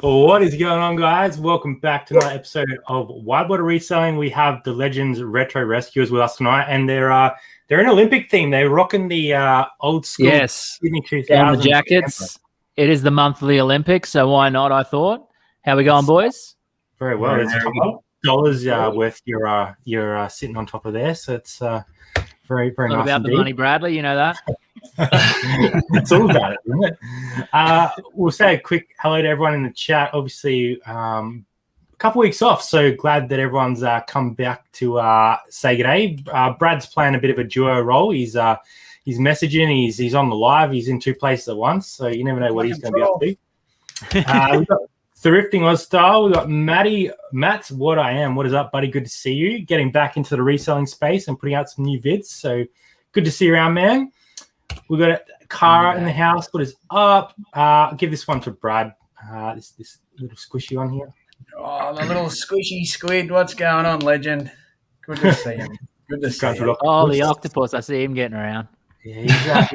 What is going on, guys? Welcome back to another episode of Wide World of Reselling. We have the Legends Retro Rescuers with us tonight, and they're an Olympic theme. They're rocking the old school Sydney 2000 the jackets. It is the monthly Olympics, so why not? I thought. How we going, boys? Very well. It's $2 worth you're sitting on top of there, so it's very nice. Not about indeed. the money, Bradley. You know that. It's all about it, isn't it? We'll say a quick hello to everyone in the chat. Obviously, a couple weeks off, so glad that everyone's come back to say g'day. Brad's playing a bit of a duo role. He's messaging. He's on the live. He's in two places at once, so you never know what he's going to be up to. We've got Thrifting Oz Style. We've got Matt's What I Am. What is up, buddy? Good to see you. Getting back into the reselling space and putting out some new vids. So good to see you around, man. We've got Cara in the house. What is up? I'll give this one to Brad. This little squishy one here. Oh, the little squishy squid. What's going on, legend? Good to see him. Good to see him. Oh, the octopus. I see him getting around. Yeah,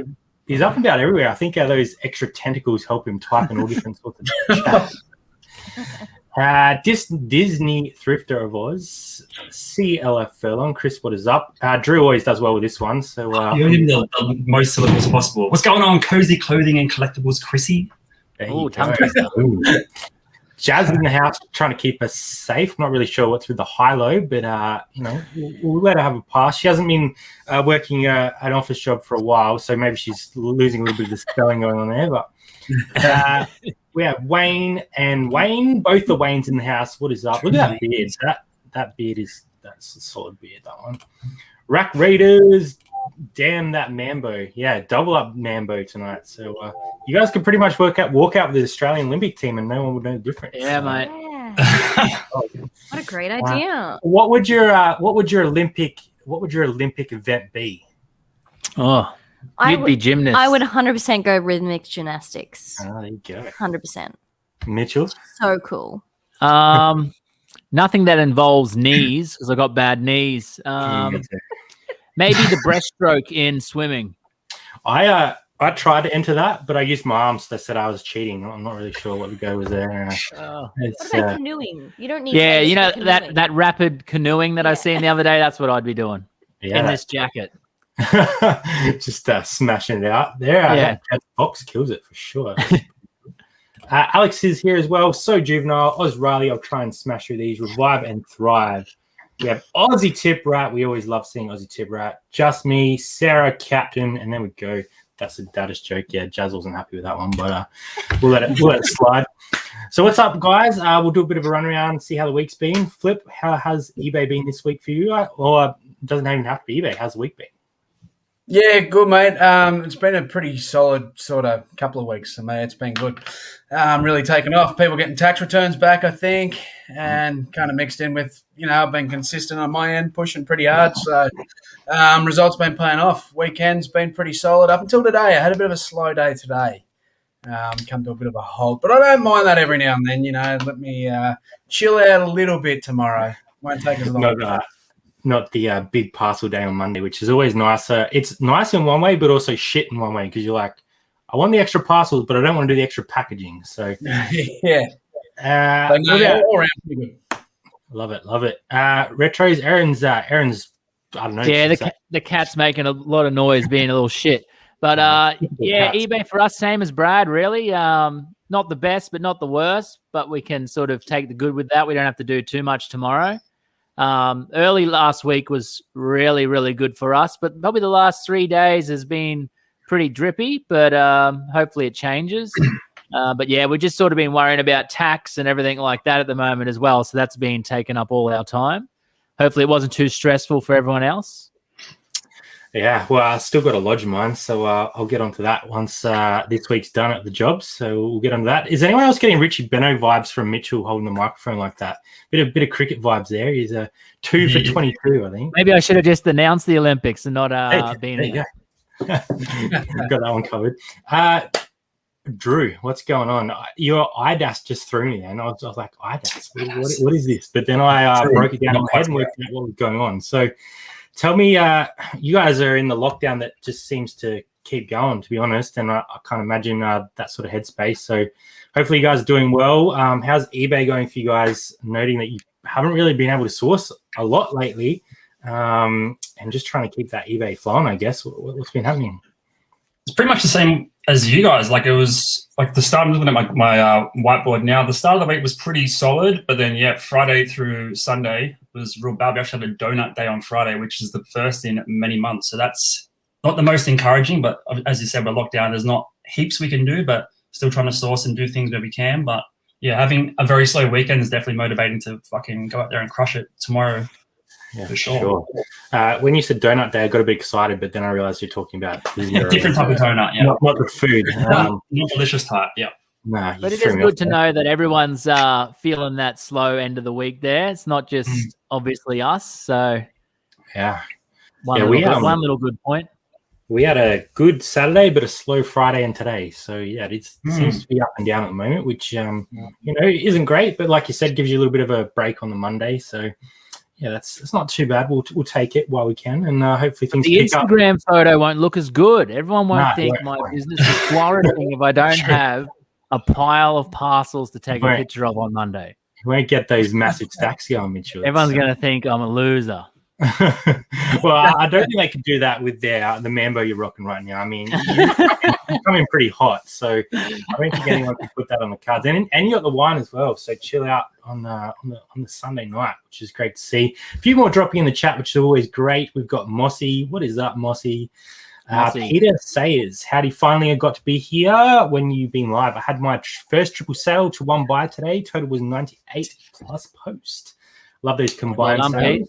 he's up and down everywhere. I think those extra tentacles help him type in all different sorts of chat. Disney Thrifter of Oz, CLF Furlong. Chris, what is up? Drew always does well with this one. So you give him the most syllables possible. What's going on, Cozy Clothing and Collectibles, Chrissy? Oh, tongue twister. Jazz in the house, trying to keep us safe. Not really sure what's with the high-low, but we'll let her have a pass. She hasn't been working an office job for a while, so maybe she's losing a little bit of the spelling going on there. But we have Wayne and Wayne, both the Waynes in the house. What is up? Look at that beard. That beard that's a solid beard. That one. Rack Raiders. Damn that Mambo. Yeah, double up Mambo tonight. So you guys could pretty much walk out with the Australian Olympic team and no one would know the difference. Yeah, mate. Yeah. What a great idea. What would your Olympic event be? Oh, you'd be gymnast. I would 100% go rhythmic gymnastics. Oh, there you go. 100%. Mitchell? So cool. Nothing that involves knees because I got bad knees. Maybe the breaststroke in swimming. I tried to enter that, but I used my arms. They said I was cheating. I'm not really sure what the go was there. What about canoeing? You don't need. Yeah, you know that rapid canoeing that I seen the other day. That's what I'd be doing in this jacket. Just smashing it out there. Box kills it for sure. Alex is here as well. So juvenile. Oz Riley. I'll try and smash through these. Revive and thrive. We have Aussie Tip Rat. We always love seeing Aussie Tip Rat. Just me, Sarah, Captain, and then we go. That's a daddest joke. Yeah, Jazz wasn't happy with that one, but we'll let it slide. So what's up, guys? We'll do a bit of a run around, see how the week's been. Flip, how has eBay been this week for you? Or it doesn't even have to be eBay. How's the week been? Yeah, good, mate. It's been a pretty solid sort of couple of weeks for me. It's been good. Really taken off. People getting tax returns back, I think, and kind of mixed in with, I've been consistent on my end, pushing pretty hard. So results been paying off. Weekend's been pretty solid up until today. I had a bit of a slow day today. Come to a bit of a halt. But I don't mind that every now and then, Let me chill out a little bit tomorrow. Won't take as long. Not the big parcel day on Monday, which is always nicer. It's nice in one way, but also shit in one way because you're like, I want the extra parcels, but I don't want to do the extra packaging. So yeah, all around pretty good. Love it. Retros, Aaron's. I don't know. Yeah, the cat's making a lot of noise, being a little shit. But eBay for us, same as Brad. Really, not the best, but not the worst. But we can sort of take the good with that. We don't have to do too much tomorrow. Early last week was really, really good for us, but probably the last 3 days has been pretty drippy, but hopefully it changes. But yeah, we've just sort of been worrying about tax and everything like that at the moment as well. So that's been taking up all our time. Hopefully it wasn't too stressful for everyone else. Yeah, well, I still got to lodge mine, so I'll get onto that once this week's done at the job. So we'll get onto that. Is anyone else getting Richie Beno vibes from Mitchell holding the microphone like that? Bit of cricket vibes there. He's 2 for 22, I think. Maybe I should have just announced the Olympics and not been. There you go. Got that one covered. Drew, what's going on? Your IDAS just threw me, and I was like, IDAS, what is this? But then I broke it down in my head and worked out what was going on. So tell me, you guys are in the lockdown that just seems to keep going, to be honest. And I can't imagine that sort of headspace. So hopefully you guys are doing well. How's eBay going for you guys? Noting that you haven't really been able to source a lot lately, and just trying to keep that eBay flowing, I guess. What's been happening? It's pretty much the same as you guys. Like, it was like the start, I'm looking at my whiteboard now. The start of the week was pretty solid, but then Friday through Sunday was real bad. We actually had a donut day on Friday, which is the first in many months. So that's not the most encouraging, but as you said, we're locked down. There's not heaps we can do, but still trying to source and do things where we can. But yeah, having a very slow weekend is definitely motivating to fucking go out there and crush it tomorrow. Yeah, for sure. When you said donut day, I got a bit excited, but then I realized you're talking about different type of donut, yeah. Not the food. Not delicious type, yeah. Nah, but it is good to know that everyone's feeling that slow end of the week there. It's not just obviously us. So yeah. One little good point. We had a good Saturday, but a slow Friday and today. So yeah, it seems to be up and down at the moment, which isn't great. But like you said, gives you a little bit of a break on the Monday. So yeah, that's not too bad. We'll take it while we can, and hopefully things pick up. The Instagram photo won't look as good. Everyone won't think my business is flourishing if I don't have a pile of parcels to take a picture of on Monday. You won't get those massive stacks going, Mitchell. Everyone's going to think I'm a loser. Well, I don't think they could do that with the Mambo you're rocking right now. I mean, you're coming pretty hot, so I don't think anyone can put that on the cards. And you got the wine as well, so chill out on the Sunday night, which is great to see. A few more dropping in the chat, which is always great. We've got Mossy. What is up, Mossy? Peter Sayers, howdy, finally I got to be here when you've been live. I had my first triple sale to one buy today. Total was 98 plus post. Love those combined sales.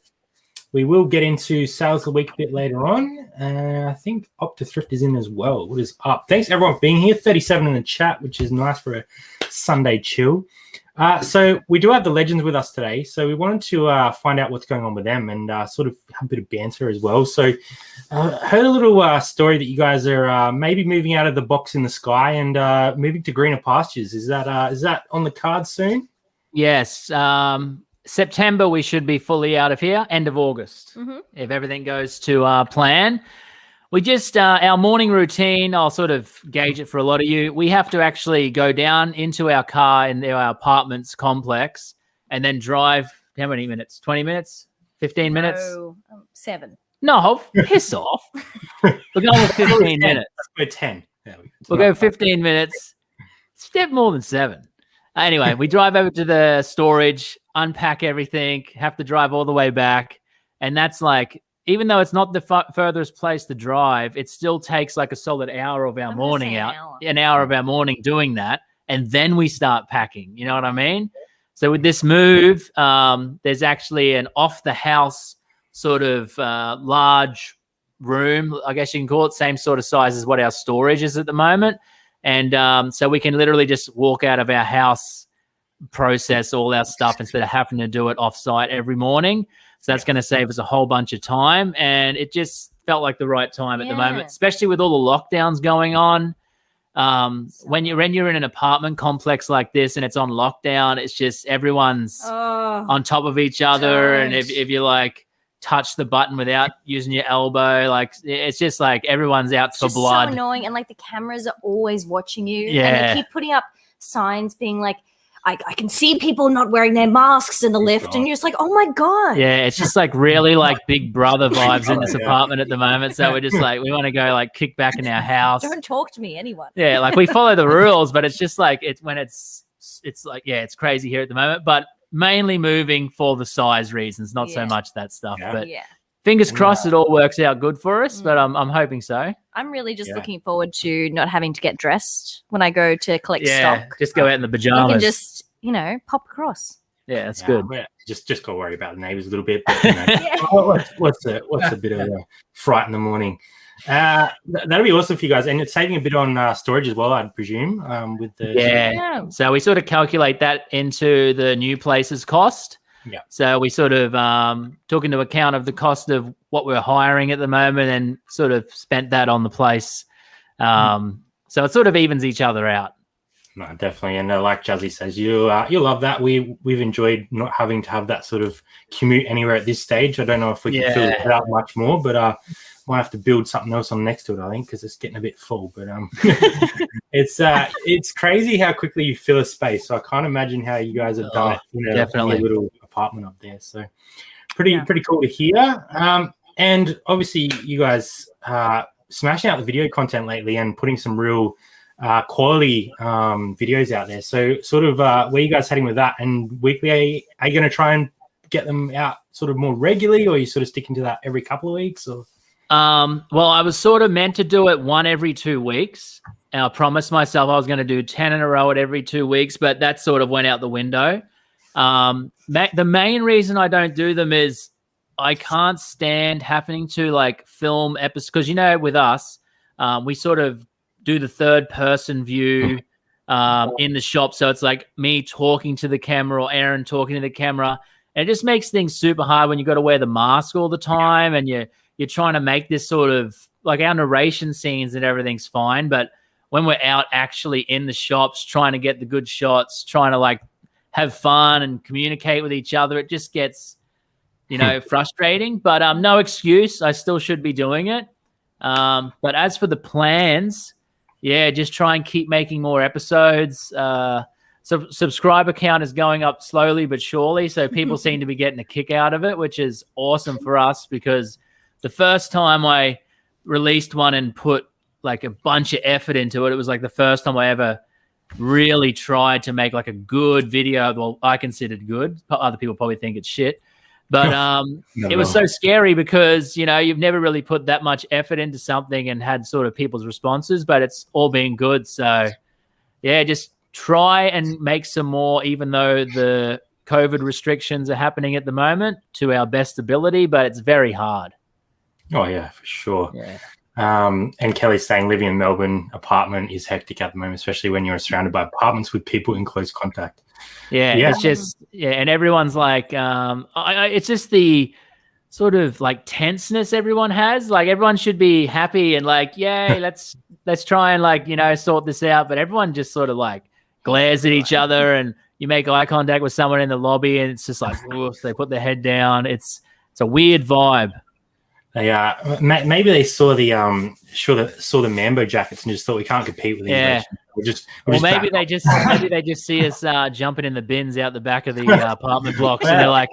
We will get into sales of the week a bit later on. I think Opta Thrift is in as well. What is up? Thanks everyone for being here. 37 in the chat, which is nice for a Sunday chill. So we do have the legends with us today. So we wanted to find out what's going on with them and sort of have a bit of banter as well. So heard a little story that you guys are maybe moving out of the box in the sky and moving to greener pastures. Is that on the cards soon? Yes. September, we should be fully out of here. End of August, if everything goes to plan. We just, our morning routine, I'll sort of gauge it for a lot of you. We have to actually go down into our car in our apartments complex and then drive, how many minutes? 20 minutes? 15 minutes? 7. No, piss off. We're going with 15 minutes. We're 10. We'll go 15 minutes. Step more than 7. Anyway, we drive over to the storage, unpack everything, have to drive all the way back. And that's like, even though it's not the furthest place to drive, it still takes like a solid hour of our morning an hour of our morning doing that. And then we start packing. You know what I mean? So with this move, there's actually an off the house sort of large room, I guess you can call it, same sort of size as what our storage is at the moment. And so we can literally just walk out of our house, process all our stuff instead of having to do it offsite every morning. So that's going to save us a whole bunch of time. And it just felt like the right time at the moment, especially with all the lockdowns going on. When you're in an apartment complex like this and it's on lockdown, it's just everyone's on top of each other. And if you like touch the button without using your elbow, like it's just like everyone's out for blood. So annoying, and like the cameras are always watching you. Yeah. And they keep putting up signs being like, I can see people not wearing their masks in the lift, and you're just like, oh my god. Yeah, it's just like really like Big Brother vibes in this apartment at the moment. So we're just like, we want to go like kick back in our house. Don't talk to me, anyone. Yeah, like we follow the rules, but it's just like it's like, yeah, it's crazy here at the moment. But mainly moving for the size reasons, not so much that stuff. But fingers crossed it all works out good for us, but I'm hoping so. I'm really just looking forward to not having to get dressed when I go to collect stock. Just go out in the pajamas. You can just, pop across. Yeah, that's good. Just got to worry about the neighbours a little bit. But, what's a bit of a fright in the morning? That'll be awesome for you guys, and it's saving a bit on storage as well, I'd presume. With the so we sort of calculate that into the new place's cost. Yeah. So we sort of took into account of the cost of what we're hiring at the moment and sort of spent that on the place. So it sort of evens each other out. No, definitely, and like Jazzy says, you love that. We've enjoyed not having to have that sort of commute anywhere at this stage. I don't know if we can fill it out much more, but might have to build something else on next to it, I think, because it's getting a bit full. But it's crazy how quickly you fill a space. So I can't imagine how you guys have done it in a little apartment up there. So pretty cool to hear. And obviously, you guys smashing out the video content lately and putting some real quality videos out there. So sort of where are you guys heading with that? And weekly, are you going to try and get them out sort of more regularly, or are you sort of sticking to that every couple of weeks? Or well, I was sort of meant to do it 1 every 2 weeks. And I promised myself I was going to do 10 in a row at every 2 weeks, but that sort of went out the window. The main reason I don't do them is I can't stand having to like film episodes, because with us, we sort of do the third person view in the shop. So it's like me talking to the camera or Aaron talking to the camera. And it just makes things super hard when you got to wear the mask all the time and you're trying to make this sort of like our narration scenes and everything's fine. But when we're out actually in the shops, trying to get the good shots, trying to like have fun and communicate with each other, it just gets, frustrating, but no excuse. I still should be doing it. But as for the plans, just try and keep making more episodes. So subscriber count is going up slowly but surely. So people seem to be getting a kick out of it, which is awesome for us, because the first time I released one and put like a bunch of effort into it, it was like the first time I ever really tried to make like a good video. Well, I considered good. Other people probably think it's shit. But it was so scary because, you've never really put that much effort into something and had sort of people's responses, but it's all been good. So, just try and make some more, even though the COVID restrictions are happening at the moment, to our best ability, but it's very hard. Oh, yeah, for sure. Yeah. And Kelly's saying living in Melbourne apartment is hectic at the moment, especially when you're surrounded by apartments with people in close contact. Yeah, it's just, and everyone's like, it's just the sort of like tenseness everyone has. Like everyone should be happy and like, let's try and like, sort this out. But everyone just sort of like glares at each other, and you make eye contact with someone in the lobby and it's just like, oof, they put their head down. It's a weird vibe. Maybe they saw the Mambo jackets and just thought we can't compete with these. Maybe they just see us jumping in the bins out the back of the apartment blocks, and they're like,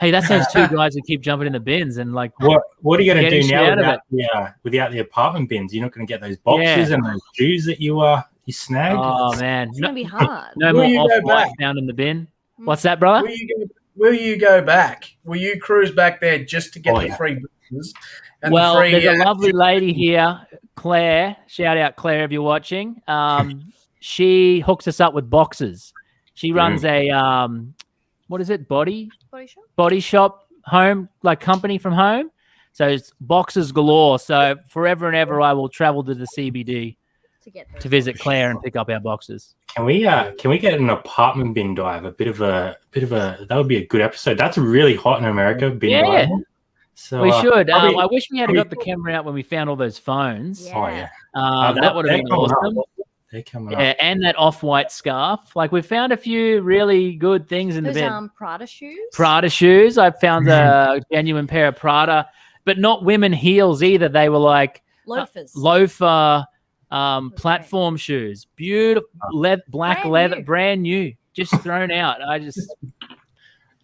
"Hey, that's those two guys who keep jumping in the bins." And like, what are you going to do now without the apartment bins? You're not going to get those boxes and those shoes that you snagged. Oh man, it's going to be hard. No more off-white found in the bin. What's that, brother? Will you go back? Will you cruise back there just to get the free boxes? Well, there's a lovely lady here, Claire. Shout out, Claire, if you're watching. She hooks us up with boxes. She runs a what is it? Body shop home, like company from home. So it's boxes galore. So forever and ever, I will travel to the CBD to visit Claire and pick up our boxes. Can we get an apartment bin dive? A bit of a that would be a good episode. That's really hot in America. Bin dive. So we should. I wish we had got the camera out when we found all those phones. Oh yeah. That would have been awesome. They're coming up. And that off-white scarf. Like we found a few really good things in the bin. Prada shoes. Prada shoes. I found a genuine pair of Prada, but not women heels either. They were like loafer platform shoes. Beautiful black leather, brand new, just thrown out. I don't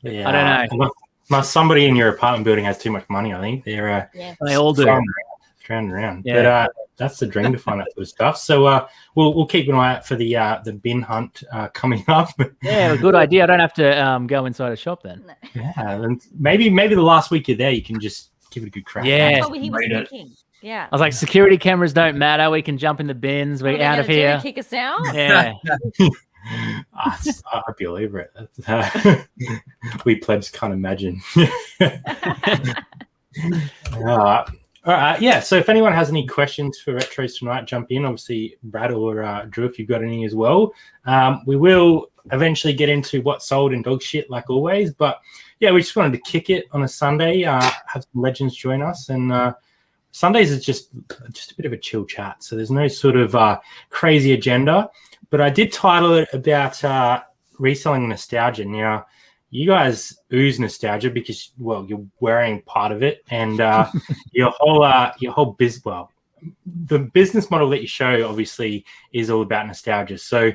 know. Unless somebody in your apartment building has too much money, I think they all do. Stranded around. Yeah. But that's the dream to find that sort of stuff. So we'll keep an eye out for the bin hunt coming up. Yeah, a good idea. I don't have to go inside a shop then. Yeah, and maybe the last week you're there, you can just give it a good crack. Yeah, that's what he was thinking. Yeah, I was like, security cameras don't matter. We can jump in the bins. We're out of here. Kick us out. Yeah. I'd be all over it. We plebs can't imagine. All right, yeah. So if anyone has any questions for retros tonight, jump in. Obviously, Brad or Drew, if you've got any as well. We will eventually get into what's sold and dog shit, like always. But yeah, we just wanted to kick it on a Sunday. Have some legends join us, and Sundays is just a bit of a chill chat. So there's no sort of crazy agenda. but I did title it about reselling nostalgia. Now, you guys ooze nostalgia because, well, you're wearing part of it, and your whole business. Well, the business model that you show obviously is all about nostalgia. So,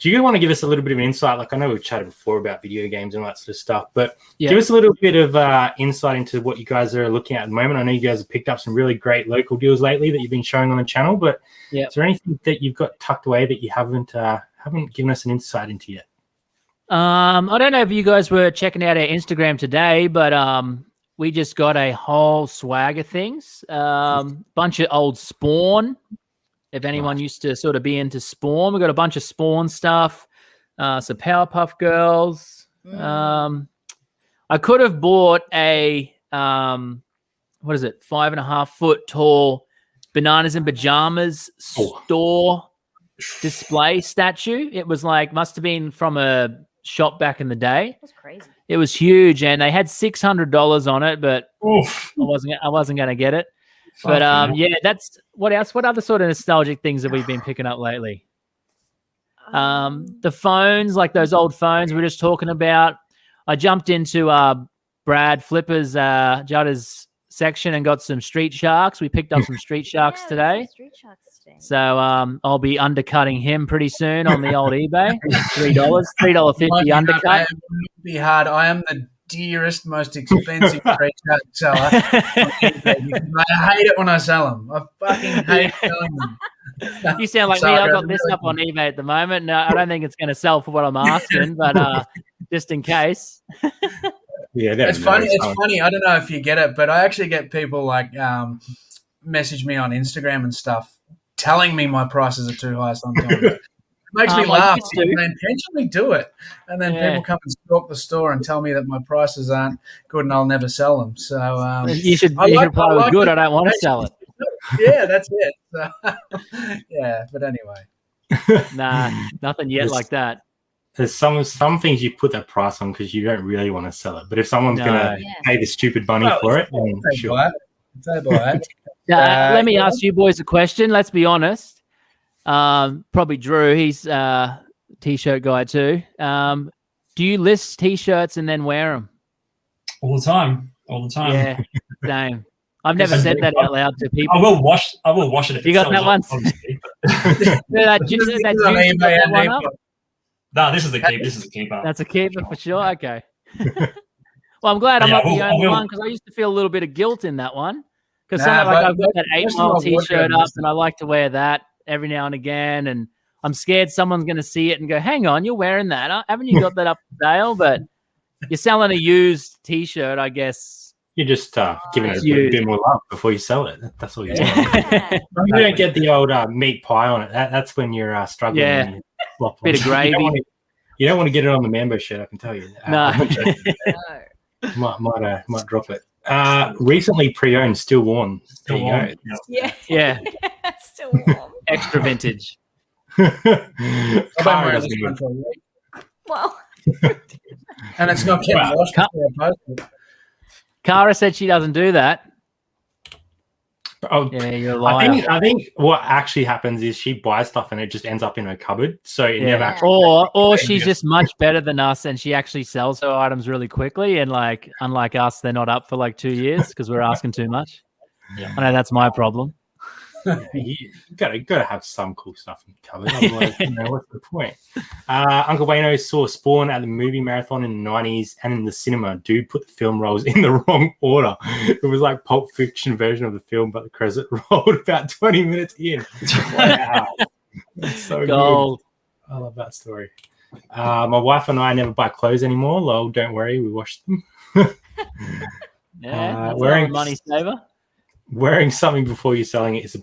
do you want to give us a little bit of an insight? Like, I know we've chatted before about video games and all that sort of stuff, but give us a little bit of insight into what you guys are looking at the moment. I know you guys have picked up some really great local deals lately that you've been showing on the channel, but is there anything that you've got tucked away that you haven't given us an insight into yet? I don't know if you guys were checking out our Instagram today, but we just got a whole swag of things. Bunch of old Spawn. If anyone used to sort of be into Spawn, we got a bunch of Spawn stuff. Some Powerpuff Girls. I could have bought a 5.5 foot tall Bananas and Pajamas store display statue. It was like, must have been from a shop back in the day. That's crazy. It was huge, and they had $600 on it, but I wasn't going to get it. But that's what else? What other sort of nostalgic things have we been picking up lately? The phones, like those old phones we were just talking about. I jumped into Brad Flipper's Judda's section and got some Street Sharks. We picked up some Street Sharks today. Street Sharks today. So I'll be undercutting him pretty soon on the old eBay. $3.50 undercut. It would be hard. I am the dearest, most expensive Street Shark seller. I hate it when I sell them. I fucking hate selling them. You sound like me. I've got this up on eBay at the moment. No, I don't think it's going to sell for what I'm asking, but just in case. It's funny. It's funny. I don't know if you get it, but I actually get people like message me on Instagram and stuff telling me my prices are too high sometimes. It makes me laugh. They intentionally do it. And then people come and stalk the store and tell me that my prices aren't good and I'll never sell them. So you should reply with good. I don't want to sell it. Yeah, that's it. So, but anyway. Nah, nothing yet like that. There's some things you put that price on because you don't really want to sell it. But if someone's going to pay the stupid money for it, then sure. Let me ask you boys a question. Let's be honest. Probably Drew. He's a T-shirt guy too. Do you list T-shirts and then wear them? All the time. Yeah, same. I've never said that out loud to people. I will wash it. If you got that one? No, this is the keep. This is a keeper. That's a keeper for sure. Okay. Well, I'm glad I'm not the only one because I used to feel a little bit of guilt in that one. Because I've got that 8 Mile T-shirt up, and I like to wear that every now and again. And I'm scared someone's going to see it and go, "Hang on, you're wearing that? Haven't you got that up for sale?" But you're selling a used T-shirt, I guess. You're just giving it a bit more love before you sell it. That's all you're doing. You don't get the old meat pie on it. That's when you're struggling. Yeah. Bit of gravy. You don't want to get it on the Mambo shirt, I can tell you. No. Might drop it. Recently pre-owned, still worn. There you go. Yeah. Still warm. Extra vintage. Cara doesn't even. Well. And it's not getting washed. Cara said she doesn't do that. Oh, yeah, you're a liar. I think what actually happens is she buys stuff and it just ends up in her cupboard. So it never actually. Or she's just much better than us and she actually sells her items really quickly. And like, unlike us, they're not up for like 2 years because we're asking too much. Yeah. I know that's my problem. You gotta have some cool stuff in the cupboard. Otherwise, what's the point? Uncle Wayno saw Spawn at the movie marathon in the 90s and in the cinema. Dude put the film rolls in the wrong order. It was like Pulp Fiction version of the film, but the credit rolled about 20 minutes in. Wow. That's so gold. Good. I love that story. My wife and I never buy clothes anymore. Lol, don't worry, we wash them. That's wearing money saver. Wearing something before you're selling it is a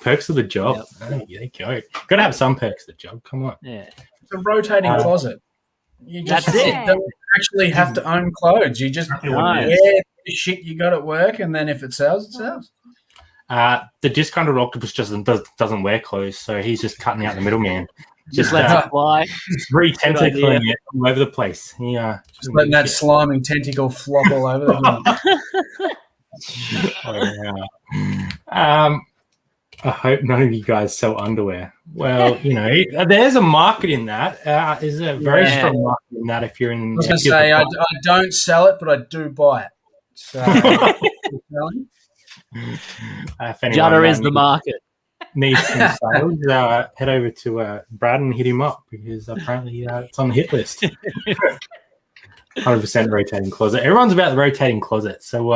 perks of the job. Yep. Oh, there you go. Got to have some perks of the job. Come on. Yeah. It's a rotating closet. You just don't actually have to own clothes. You just wear the shit you got at work, and then if it sells, it sells. The discounted octopus just doesn't wear clothes, so he's just cutting out the middleman. Just lets it fly. Tentacling it all over the place. Yeah. Just letting that slimy tentacle flop all over the place. I I hope none of you guys sell underwear. Well, there's a market in that. There's a very strong market in that if you're in. I was going to say, I don't sell it, but I do buy it. So, if anyone, Judder is the market. Needs some sales, head over to Brad and hit him up because apparently it's on the hit list. 100% rotating closet. Everyone's about the rotating closet, so we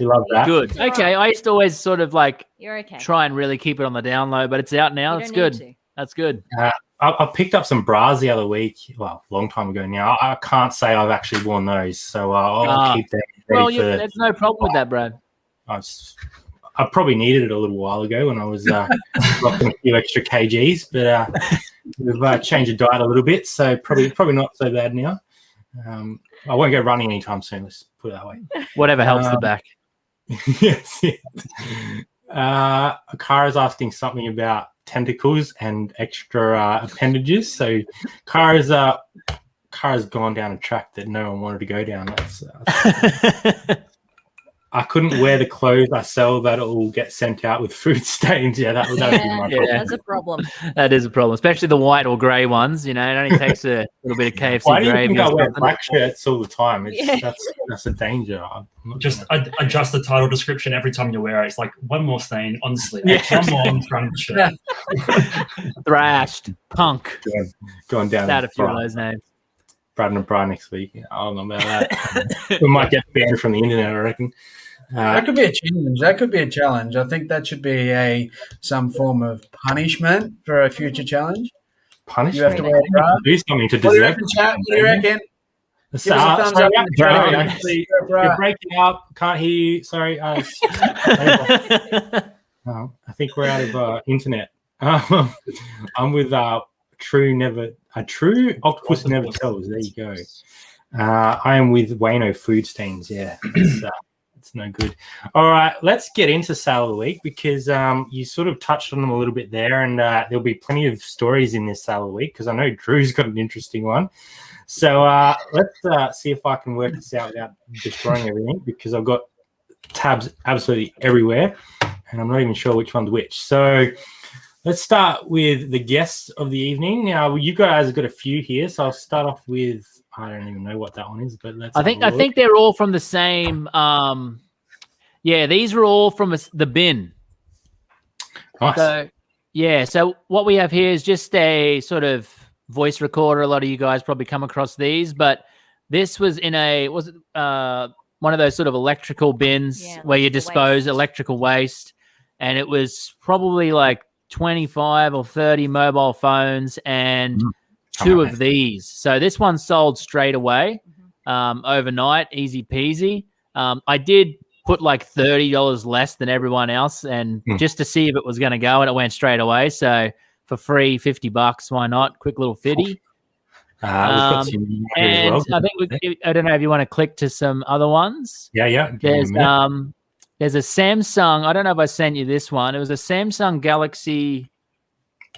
love that. Good. Okay, I used to always sort of You're okay. try and really keep it on the down low, but it's out now. It's good. That's good. I picked up some bras the other week. Well, a long time ago now. I can't say I've actually worn those, so I'll keep them ready for. There's no problem with that, Brad. I probably needed it a little while ago when I was rocking a few extra kgs, but we've changed the diet a little bit, so probably not so bad now. I won't go running anytime soon. Let's put it that way. Whatever helps the back. Yes. Kara's asking something about tentacles and extra appendages. So Kara's gone down a track that no one wanted to go down. I couldn't wear the clothes I sell that will get sent out with food stains. Yeah, that would be my problem. That's a problem. That is a problem, especially the white or grey ones. It only takes a little bit of KFC Why do you gravy. think I wear black shirts all the time? That's a danger. Just adjust the title description every time you wear it. It's like one more stain on the sleeve, one more on the front of the shirt. Thrashed, punk. Going down. Had a few of those names. Brad and Brian next week. I don't know about that. We might get banned from the internet, I reckon. That could be a challenge. I think that should be some form of punishment for a future challenge. Punishment? You have to wear a bra. Do something to What do you deserve reckon, chat? What do you reckon? Give us a thumbs up in the chat. Actually, you're breaking up. Can't hear you. Sorry. I think we're out of internet. I'm with a true octopus never tells. There you go. I am with Wayno Food Stains. Yeah, it's no good. All right, let's get into sale of the week because you sort of touched on them a little bit there, and there'll be plenty of stories in this sale of the week because I know Drew's got an interesting one. So let's see if I can work this out without destroying everything because I've got tabs absolutely everywhere, and I'm not even sure which one's which. So let's start with the guests of the evening. Now, you guys have got a few here, so I'll start off with. I don't even know what that one is, but let's. I think they're all from the same. These are all from the bin. Nice. So what we have here is just a sort of voice recorder. A lot of you guys probably come across these, but this was in one of those sort of electrical bins where you dispose electrical waste, and it was probably like 25 or 30 mobile phones and two of these. So this one sold straight away overnight, easy peasy. I did put like $30 less than everyone else and just to see if it was going to go, and it went straight away. So for free, $50, why not? Quick little fitty. I think I don't know if you want to click to some other ones. Yeah. There's a Samsung. I don't know if I sent you this one. It was a Samsung Galaxy.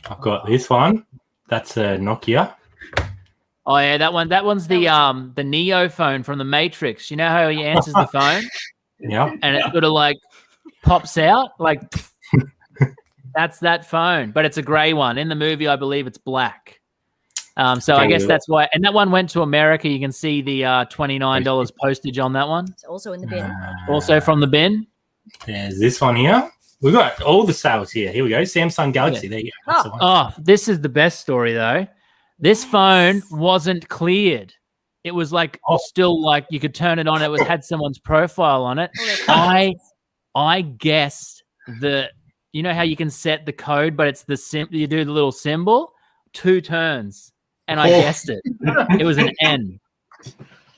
I've got this one. That's a Nokia. Oh yeah, that one. That one's the Neo phone from the Matrix. You know how he answers the phone? Yeah. And it sort of like pops out like that's that phone, but it's a grey one. In the movie, I believe it's black. So I guess that's why. And that one went to America. You can see the $29 postage on that one. It's also in the bin. Also from the bin. There's this one here. We've got all the sales here. Here we go. Samsung Galaxy. There you go. That's the one. This is the best story, though. This phone wasn't cleared. It was like still like you could turn it on. It had someone's profile on it. I guessed you know how you can set the code, but it's you do the little symbol, 2 turns, and I guessed it. It was an N.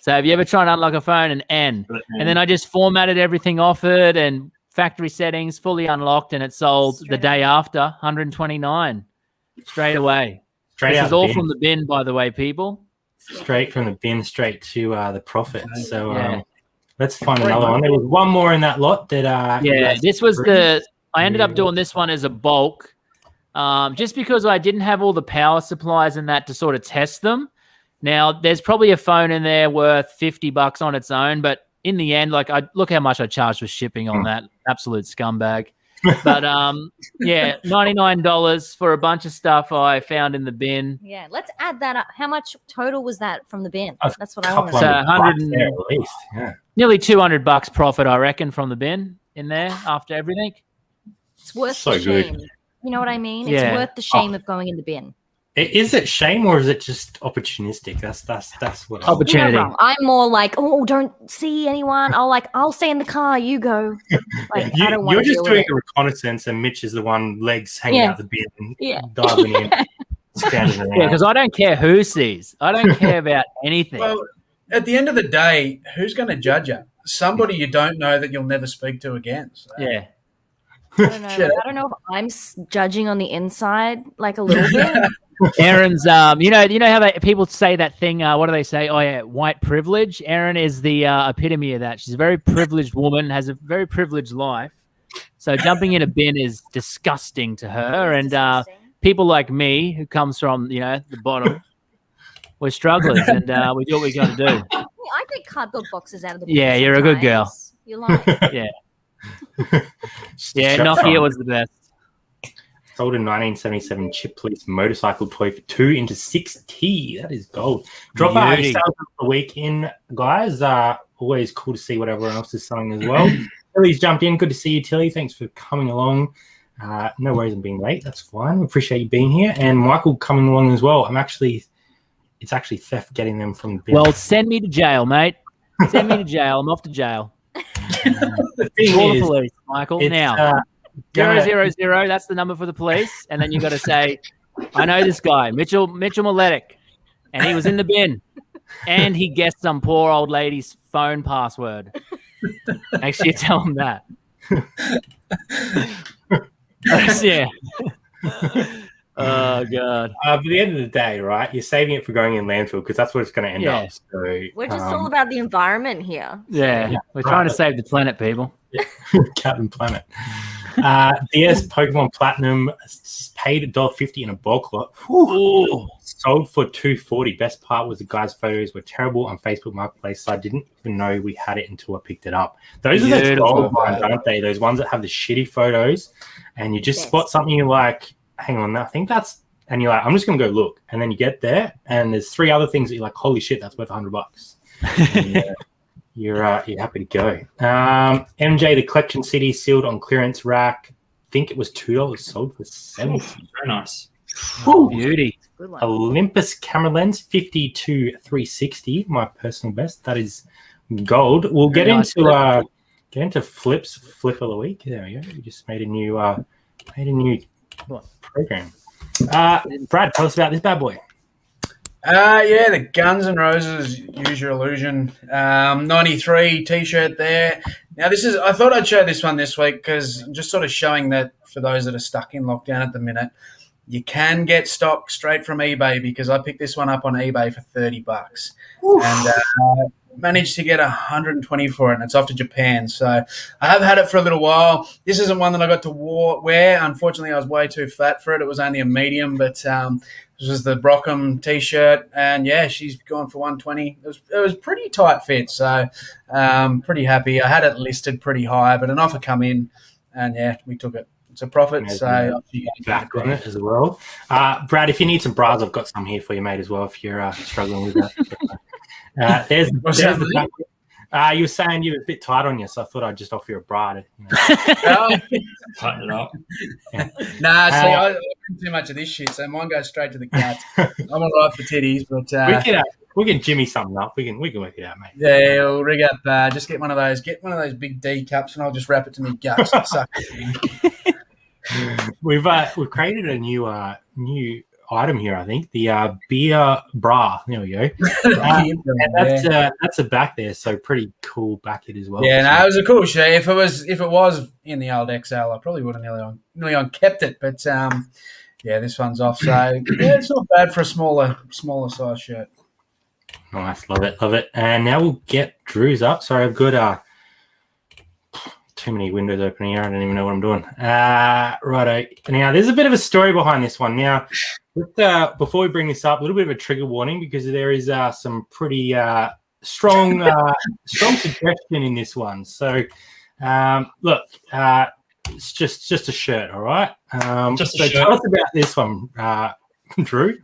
So have you ever tried to unlock a phone, an N? And then I just formatted everything off it and factory settings, fully unlocked, and it sold the day after, 129 straight away. This is all from the bin, by the way, people. Straight from the bin, straight to the profit. So let's find another one. There was one more in that lot that. This was I ended up doing this one as a bulk, just because I didn't have all the power supplies and that to sort of test them. Now, there's probably a phone in there worth $50 on its own, but in the end, like look how much I charged for shipping on that absolute scumbag. But yeah, $99 for a bunch of stuff I found in the bin. Yeah, let's add that up. How much total was that from the bin? A That's what I want to couple know. So $100 $100 there at least. Yeah. Nearly $200 profit, I reckon, from the bin in there after everything. It's worth So the good. shame. You know what I mean? Yeah. It's worth the shame of going in the bin. Is it shame or is it just opportunistic? That's what. Opportunity. You're not wrong. I'm more like, oh, don't see anyone. I'll stay in the car. You go. Like, I don't want You're to just deal doing with a reconnaissance, and Mitch is the one legs hanging Yeah. out the bin, Yeah. diving in, standing around. Yeah, because I don't care who sees. I don't care about anything. Well, at the end of the day, who's going to judge you? Somebody you don't know that you'll never speak to again. So. Yeah. I don't know. Shit. I don't know if I'm judging on the inside, like a little bit. Erin's, you know how people say that thing. What do they say? Oh yeah, white privilege. Erin is the epitome of that. She's a very privileged woman, has a very privileged life. So jumping in a bin is disgusting to her. It's And disgusting. people like me, who comes from the bottom, we're strugglers, and we do what we got to do. Yeah, I take cardboard boxes out of the bin Yeah, you're a good girl. sometimes. You're like, Yeah, Just yeah. shut Nokia up. was the best. Sold a 1977 Chip Police motorcycle toy for 2 into 6T. That is gold. Drop our Beauty. sales of the week in, guys. Always cool to see what everyone else is selling as well. Tilly's jumped in. Good to see you, Tilly. Thanks for coming along. No worries on being late. That's fine. We appreciate you being here. And Michael coming along as well. It's actually theft getting them from the bin. Well, send me to jail, mate. Send me to jail. I'm off to jail. the thing Call the is, police, Michael. it's, Now. gonna- 000, that's the number for the police. And then you got to say, I know this guy, Mitchell Maletic, and he was in the bin. And he guessed some poor old lady's phone password. Make sure you tell him that. Yeah. Oh, God. But at the end of the day, right, you're saving it for going in landfill because that's what it's going to end Yeah. up. So we're just all about the environment here. Yeah. We're trying to save the planet, people. Captain Planet. DS Pokemon Platinum paid $1.50 in a bulk lot. Ooh. Sold for $2.40. Best part was the guy's photos were terrible on Facebook Marketplace, so I didn't even know we had it until I picked it up. Those are the Beautiful. gold ones, aren't they? Those ones that have the shitty photos, and you just Yes. spot something you're like, hang on, I think that's, and you're like, I'm just gonna go look, and then you get there, and there's 3 other things that you're like, holy shit, that's worth $100. And, you're happy to go. MJ, the collection CD sealed on clearance rack. I think it was $2 sold for $70. Very nice. Beauty. Good one. Olympus camera lens 50-360, my personal best. That is gold. We'll get Very nice into Flip's flip of the week. There we go. We just made a new program. Brad, tell us about this bad boy. Yeah, the Guns N' Roses Use Your Illusion 93 t-shirt there. Now, I thought I'd show this one this week because I'm just sort of showing that for those that are stuck in lockdown at the minute, you can get stock straight from eBay because I picked this one up on eBay for $30 and managed to get 120 for it, and it's off to Japan. So I have had it for a little while. This isn't one that I got to wear. Unfortunately, I was way too fat for it. It was only a medium, but this was the Brockham t-shirt, and yeah, she's gone for 120. It was pretty tight fit, so pretty happy. I had it listed pretty high, but an offer come in, and yeah, we took it. It's a profit, so Back on it as well. Brad, if you need some bras, I've got some here for you, mate, as well, if you're struggling with that. There's the back. You were saying you were a bit tight on you, so I thought I'd just offer you a bra. Tighten it up. Nah, see, I don't do too much of this shit, so mine goes straight to the cats. I'm all right for titties, but we can jimmy something up. We can work it out, mate. yeah, we'll rig up. Just get one of those big D cups, and I'll just wrap it to my guts. And suck it. We've created a new item here. I think the beer bra. There we go. And that's a back there, so pretty cool back it as well. Yeah, no, it was a cool show. If it was in the old XL, I probably would have nearly on kept it. But yeah, this one's off. So yeah, it's not bad for a smaller size shirt. Nice, love it. And now we'll get Drew's up. Sorry, I've got too many windows open here. I don't even know what I'm doing. Righto. Now, there's a bit of a story behind this one. Now, before we bring this up, a little bit of a trigger warning because there is some pretty strong suggestion in this one. So, look, It's just a shirt, all right? Just a so shirt. tell us about this one, Drew.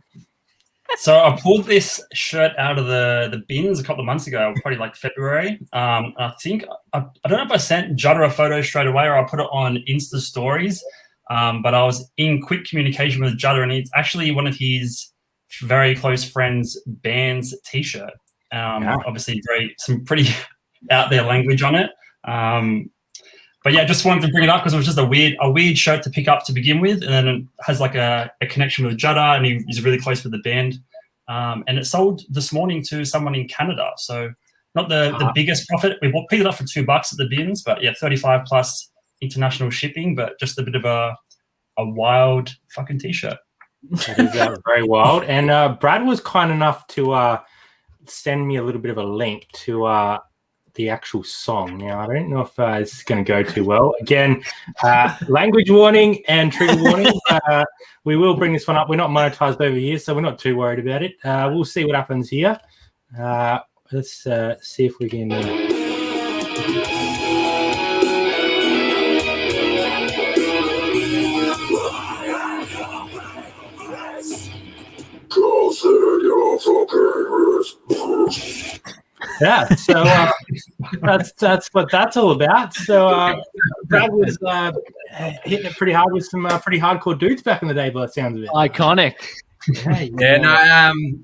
So I pulled this shirt out of the bins a couple of months ago, probably like February. I think I don't know if I sent Judder a photo straight away or I put it on Insta stories. But I was in quick communication with Judder, and it's actually one of his very close friends' band's T-shirt. Obviously, some pretty out there language on it. But yeah, just wanted to bring it up because it was just a weird shirt to pick up to begin with, and then it has like a connection with Judder, and he's really close with the band. And it sold this morning to someone in Canada, so not the biggest profit. We picked it up for $2 at the bins, but yeah, 35 plus international shipping, but just a bit of a wild fucking T-shirt. That is very wild. And Brad was kind enough to send me a little bit of a link to the actual song. Now, I don't know if this is going to go too well. Again, language warning and trigger warning. We will bring this one up. We're not monetized over here, so we're not too worried about it. We'll see what happens here. Let's see if we can... Yeah, so that's what that's all about. So Brad was hitting it pretty hard with some pretty hardcore dudes back in the day, by the sounds of it. Iconic.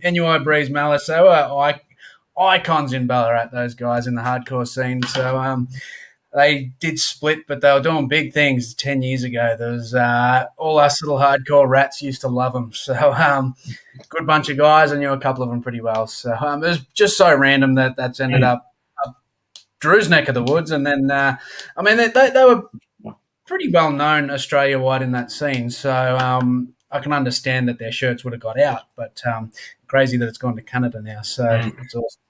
NUI Breeze Malice, they were icons in Ballarat, those guys in the hardcore scene. So they did split, but they were doing big things 10 years ago. There was all us little hardcore rats used to love them. So good bunch of guys. I knew a couple of them pretty well. So it was just so random that's ended up Drew's neck of the woods. And then, they were pretty well known Australia-wide in that scene. So I can understand that their shirts would have got out, but crazy that it's gone to Canada now. So it's awesome.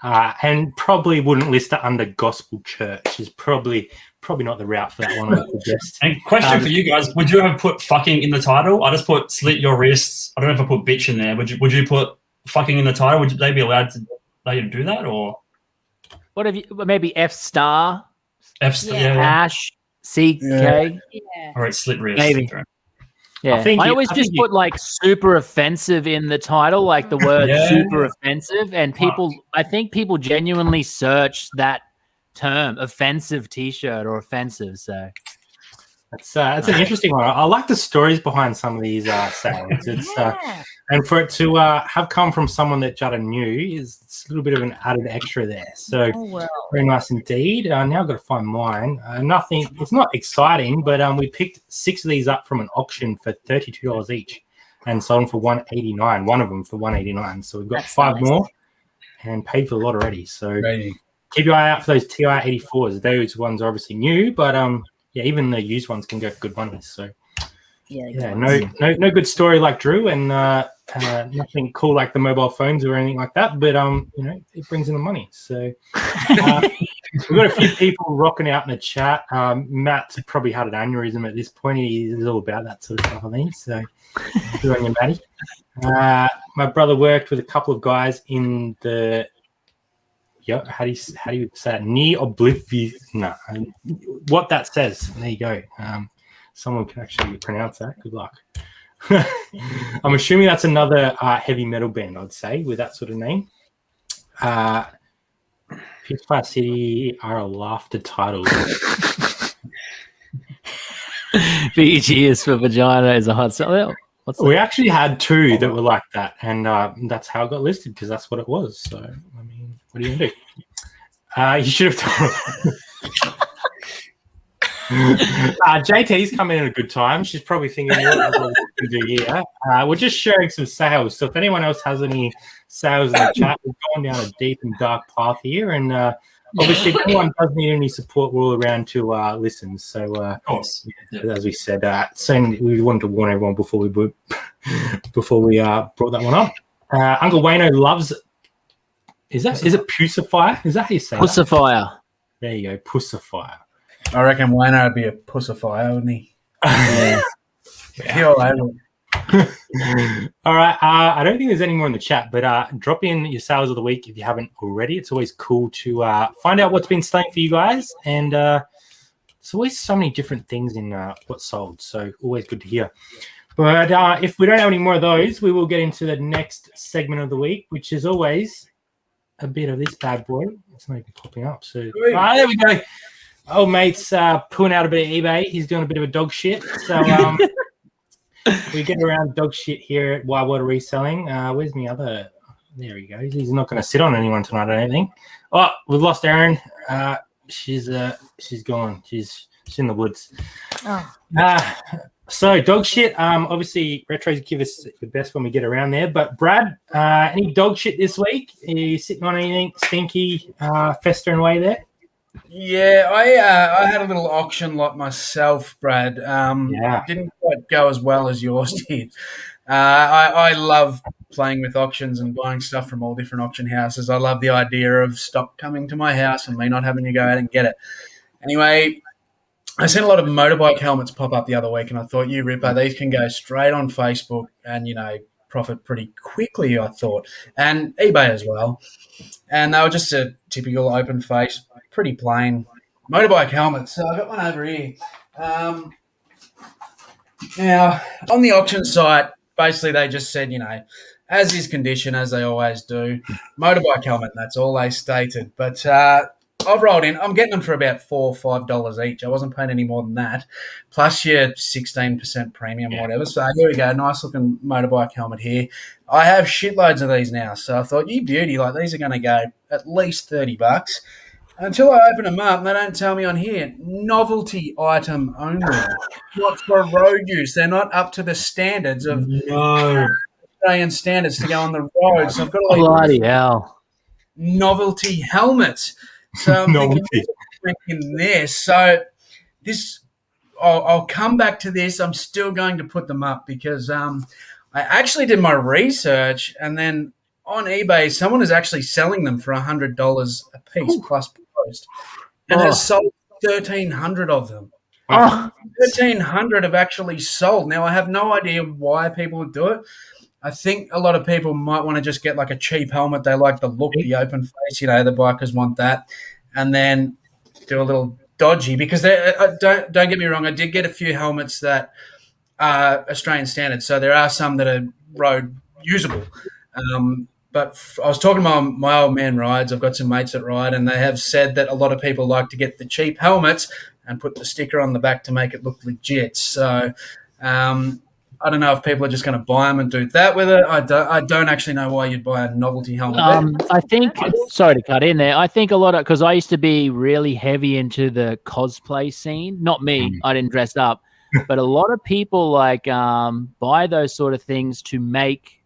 And probably wouldn't list it under gospel church. Is probably not the route for that one. I suggest. And question for you guys: would you have put fucking in the title? I just put slit your wrists. I don't know if I put bitch in there. Would you put fucking in the title? Would they be allowed to allow you to do that, or what have you? Maybe F star, hash, CK. Yeah. All right, slit wrists. Maybe. Yeah, I always just put like super offensive in the title, like the word super offensive, and I think people genuinely search that term, offensive T-shirt or offensive. So that's an interesting one. I like the stories behind some of these sales. It's and for it to have come from someone that Judder knew it's a little bit of an added extra there. So very nice indeed. Now I've got to find mine. Nothing. It's not exciting, but we picked 6 of these up from an auction for $32 each, and sold them for $189. One of them for $189. So we've got 5 more, and paid for a lot already. So keep your eye out for those TI 84s. Those ones are obviously new, but even the used ones can go for good money. So no good story like Drew, and nothing cool like the mobile phones or anything like that. But it brings in the money. So we've got a few people rocking out in the chat. Matt's probably had an aneurysm at this point. He's all about that sort of stuff, I think. So good on you, Matty. My brother worked with a couple of guys in the how do you say it? Near oblivion. No, what that says. There you go. Someone can actually pronounce that. Good luck. I'm assuming that's another heavy metal band, I'd say, with that sort of name. PS5 City are a laughter title. VG is for vagina is a hot sell. We actually had 2 that were like that, and that's how it got listed because that's what it was. So, I mean, what are you going to do? You should have told JT's coming in a good time. She's probably thinking, what can we do here? We're just sharing some sales. So if anyone else has any sales in the chat, we're going down a deep and dark path here. And obviously, if anyone does need any support, we're all around to listen. So, of course, as we said, we wanted to warn everyone before we brought that one up. Uncle Wayno loves. Is it Pussifier? Is that how you say Pussifier. There you go, Pussifier. I reckon Wayno would be a pussifier, wouldn't he? All right. I don't think there's any more in the chat, but drop in your sales of the week if you haven't already. It's always cool to find out what's been selling for you guys. And there's always so many different things in what's sold. So always good to hear. But if we don't have any more of those, we will get into the next segment of the week, which is always a bit of this bad boy. It's not even popping up. So there we go. Old mate's pulling out a bit of eBay. He's doing a bit of a dog shit. So we get around dog shit here at Wide World of Reselling. Where's my other? There he goes. He's not going to sit on anyone tonight, I don't think. Oh, we've lost Erin. She's gone. She's in the woods. Oh. So dog shit. Obviously, retros give us the best when we get around there. But Brad, any dog shit this week? Are you sitting on anything stinky, festering away there? Yeah, I had a little auction lot myself, Brad. Didn't quite go as well as yours did. I love playing with auctions and buying stuff from all different auction houses. I love the idea of stock coming to my house and me not having to go out and get it. Anyway, I seen a lot of motorbike helmets pop up the other week, and I thought, you ripper, these can go straight on Facebook and, profit pretty quickly, I thought, and eBay as well. And they were just a typical open face, pretty plain motorbike helmet. So I got one over here. Now, on the auction site, basically they just said, as is condition, as they always do, motorbike helmet, that's all they stated. But I've rolled in. I'm getting them for about $4 or $5 each. I wasn't paying any more than that, plus your 16% premium or whatever. So here we go, nice looking motorbike helmet here. I have shitloads of these now, so I thought, you beauty, like these are going to go at least $30. Until I open them up, and they don't tell me on here, novelty item only. Not for road use. They're not up to the standards of Australian standards to go on the road. So I've got to bloody hell. Novelty helmets. So I'm thinking this. So this, I'll come back to this. I'm still going to put them up because I actually did my research, and then on eBay, someone is actually selling them for $100 a piece plus post, and has sold 1,300 of them. 1,300 have actually sold. Now, I have no idea why people would do it. I think a lot of people might want to just get like a cheap helmet. They like the look, the open face. The bikers want that, and then do a little dodgy because don't get me wrong. I did get a few helmets that are Australian standard, so there are some that are road usable. But I was talking to my old man rides. I've got some mates that ride, and they have said that a lot of people like to get the cheap helmets and put the sticker on the back to make it look legit. So I don't know if people are just going to buy them and do that with it. I don't actually know why you'd buy a novelty helmet. I think, sorry to cut in there, I think a lot of, because I used to be really heavy into the cosplay scene. Not me, I didn't dress up, but a lot of people buy those sort of things to make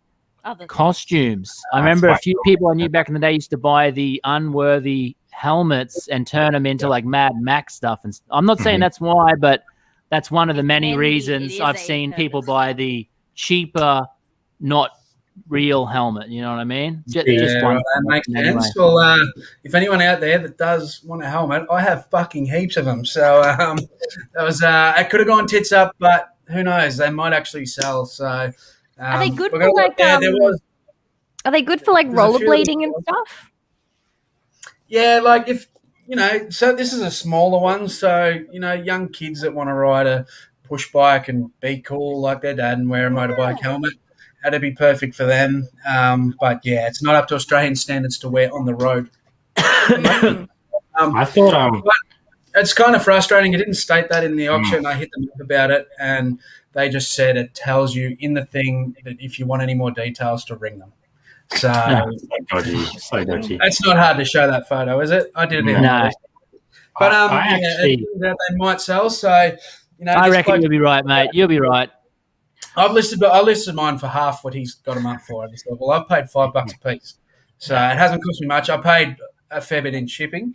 costumes. I remember a few people I knew back in the day used to buy the unworthy helmets and turn them into like Mad Max stuff. And I'm not saying that's why, but that's one of the many reasons I've seen people buy the cheaper, not real helmet. You know what I mean? Just one. That makes sense. Well, if anyone out there that does want a helmet, I have fucking heaps of them. So that was it could have gone tits up, but who knows? They might actually sell. So are they good for like? Are they good for like rollerblading and stuff? Yeah, like if. So this is a smaller one. So, young kids that want to ride a push bike and be cool like their dad and wear a motorbike helmet, that'd be perfect for them. But, yeah, it's not up to Australian standards to wear on the road. I thought it's kind of frustrating. It didn't state that in the auction. I hit them up about it, and they just said it tells you in the thing that if you want any more details to ring them. So dodgy. It's not hard to show that photo, is it? I did it. No. But they might sell. So I reckon you'll be right, mate. You'll be right. I listed mine for half what he's got them up for. I just thought, well, I've paid $5 a piece, so it hasn't cost me much. I paid a fair bit in shipping,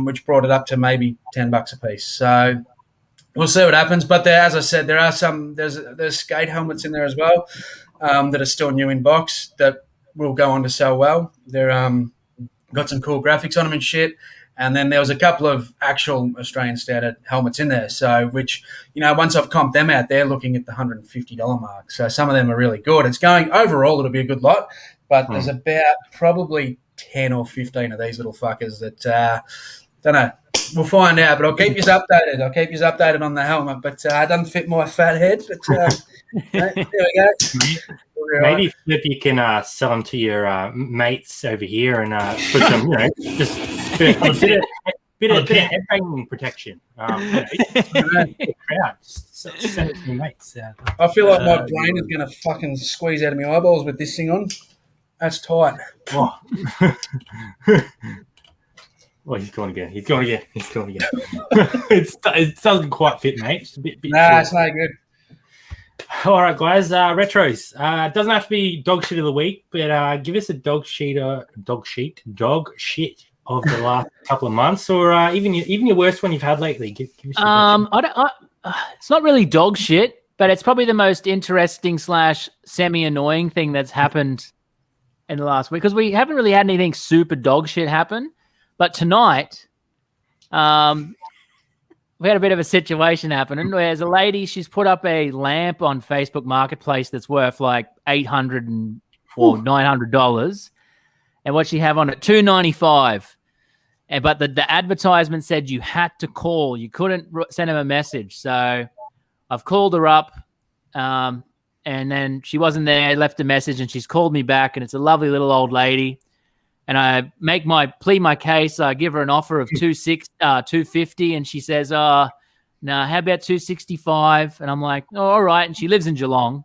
which brought it up to maybe $10 a piece. So we'll see what happens. But as I said, there are there's skate helmets in there as well. That are still new in box that will go on to sell well. They're got some cool graphics on them and shit. And then there was a couple of actual Australian standard helmets in there. So which, once I've comped them out, they're looking at the $150 mark. So some of them are really good. It's going overall, it'll be a good lot. But there's about probably 10 or 15 of these little fuckers that, don't know, We'll find out, but I'll keep you updated. I'll keep you updated on the helmet, but it doesn't fit my fat head. But there we go. Maybe Flip, you can sell them to your mates over here and put some, just a bit of headbanging protection. Crowd, just send it to your mates. I feel like my brain is going to fucking squeeze out of my eyeballs with this thing on. That's tight. Oh. Well, he's gone again. It doesn't quite fit, mate. It's a bit nah, short. it's no good. All right, guys. Retros. Doesn't have to be dog shit of the week, but give us a dog shit of the last couple of months, or even your worst one you've had lately. Give us it's not really dog shit, but it's probably the most interesting / semi-annoying thing that's happened in the last week, because we haven't really had anything super dog shit happen. But tonight, we had a bit of a situation happening where there's a lady, she's put up a lamp on Facebook Marketplace that's worth like $800 or $900. And what she have on it, $295. But the advertisement said you had to call. You couldn't send him a message. So I've called her up, and then she wasn't there. I left a message, and she's called me back, and it's a lovely little old lady. And I plead my case. I give her an offer of $250, and she says, "No, how about $265?" And I'm like, "Oh, all right." And she lives in Geelong,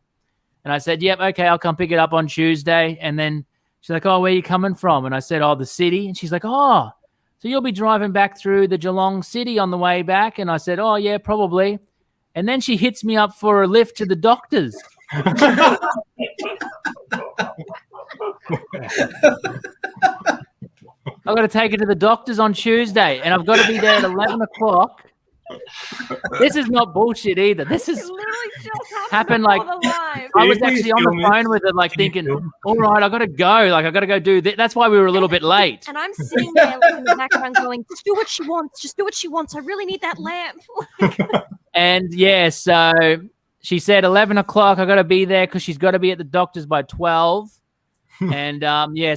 and I said, "Yep, okay, I'll come pick it up on Tuesday." And then she's like, "Oh, where are you coming from?" And I said, "Oh, the city." And she's like, "Oh, so you'll be driving back through the Geelong city on the way back?" And I said, "Oh, yeah, probably." And then she hits me up for a lift to the doctors. I've got to take her to the doctors on Tuesday, and I've got to be there at 11 o'clock. This is not bullshit either. This is happened like I was actually on the phone with her, like thinking, all right, I got to go. Like, I got to go do this. That's why we were a little bit late. And I'm sitting there in the background going, just do what she wants. Just do what she wants. I really need that lamp. And yeah, so she said 11 o'clock. I got to be there because she's got to be at the doctor's by 12. And